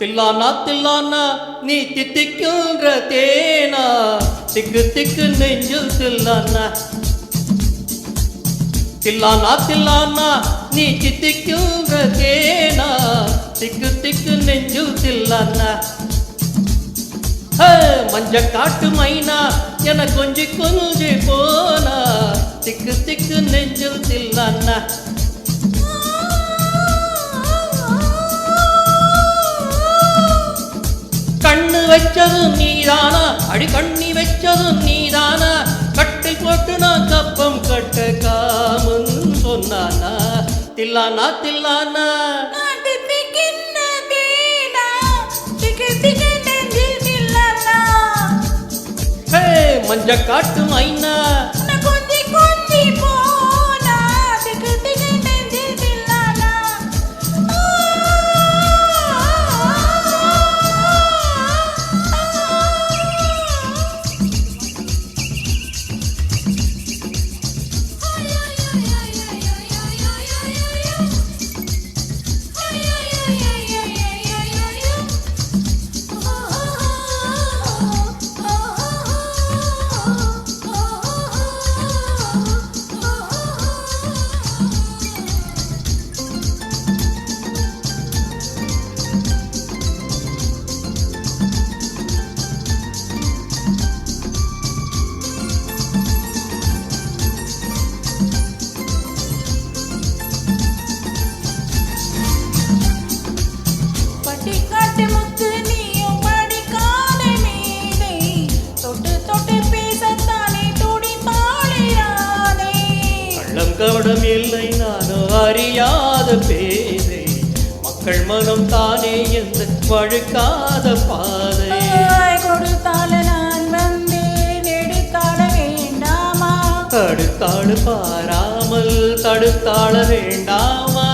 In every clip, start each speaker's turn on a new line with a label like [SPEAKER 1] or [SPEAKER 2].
[SPEAKER 1] தில்லானா தில்லானா நீ தித்திக்குன்ற தேனா திக்கு திக்கு நெஞ்சில் தில்லானா தில்லானா தில்லானா நீ தித்திக்குன்ற தேனா திக்கு திக்கு நெஞ்சில் தில்லானா மஞ்ச காட்டு மைனா என கொஞ்சி கொஞ்சி போனா திக்கு திக்கு நெஞ்சில் தில்லானா கண்ணு வச்சதும் நீதானா அடி கண்ணி வச்சதும் நீதானா கட்டில் போட்டு நான் கப்பம் கட்ட காமன் சொன்னானா தில்லானா தில்லானா மஞ்ச காட்டு மைனா கவடம் இல்லை நானோ அறியாத பேதை மக்கள் மனம் தானே எந்த வழுக்காத பாதை
[SPEAKER 2] கொடுத்தால நான் வந்தேன் எடுத்தாட வேண்டாமா
[SPEAKER 1] தடுத்தாட பாராமல் தடுத்தாட வேண்டாமா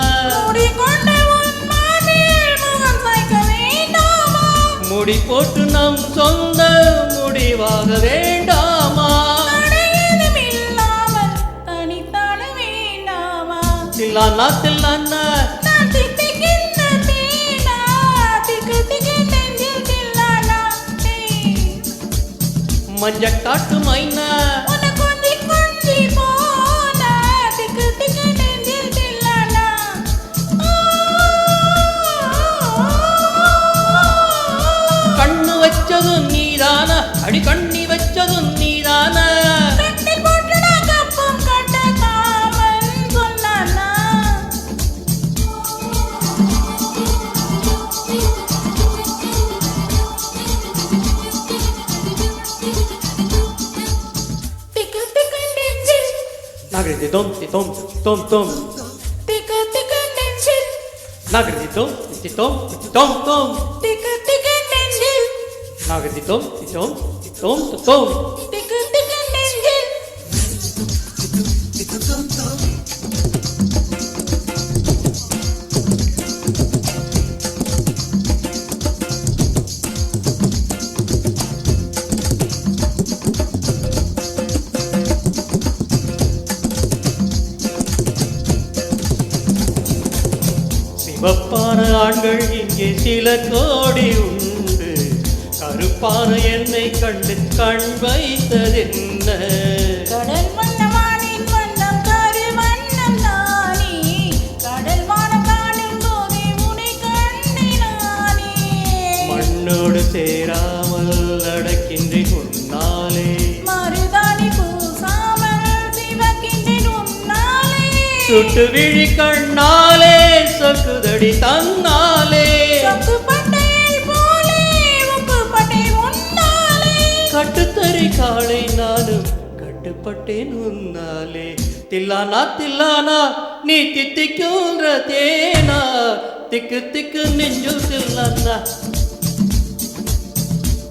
[SPEAKER 1] முடி போட்டு நம் சொந்த முடிவாக வேண்டாமா தில்லானா தில்லானா மஞ்ச காட்டு மைனா கண்ணு வச்சதும் நீதானா அடி கண்ணி வச்சதும் நீதானா Nagri tom tom tom tom.
[SPEAKER 2] Tika tika nenjil.
[SPEAKER 1] Nagri tom tom tom tom.
[SPEAKER 2] Tika tika nenjil.
[SPEAKER 1] Nagri tom tom tom tom.
[SPEAKER 2] Tika tika nenjil.
[SPEAKER 1] சிவப்பான ஆண்கள் இங்கே சில கோடி உண்டு கருப்பான என்னை கண்டு கண் வைத்ததென்ன
[SPEAKER 2] கடல் வண்ணமானின் வண்ணம் கரு வண்ணம் தானே கடல் வானம் காணும் போதே உனை கண்டினானே
[SPEAKER 1] மண்ணோடு சேராமல் நடக்கின்றேன் உன்னாலே
[SPEAKER 2] மருதாணி பூசாமல் சிவக்கின்றேன் உன்னாலே
[SPEAKER 1] சுட்டு விழி கண்ணாலே சொக்குதடி தன்னாலே கட்டுத்தறி காளை நானும் கட்டுப்பட்டேன் உன்னாலே தில்லானா தில்லானா நீ தித்திக்குன்ற தேனா திக்கு திக்கு நெஞ்சில் தில்லானா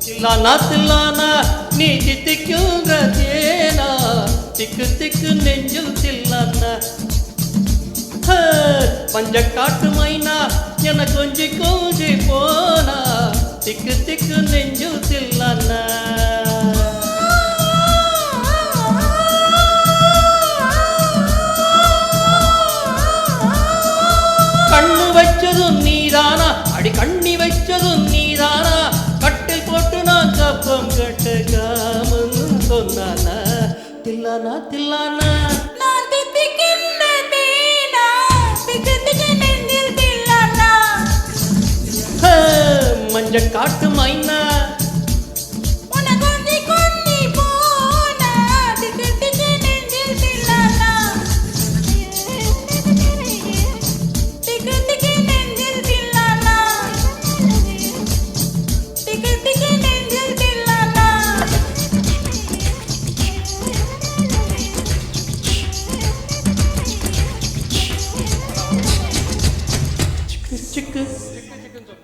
[SPEAKER 1] தில்லானா தில்லானா நீ தித்திக்குன்ற தேனா திக்கு திக்கு நெஞ்சில் தில்லானா பஞ்ச காட்டு மைனா என கொஞ்சி கொஞ்சி போனா திக்கு திக்கு நெஞ்சில் தில்லானா கண்ணு வச்சதும் நீதானா அடி கண்ணி வச்சதும் காட்டு மைனா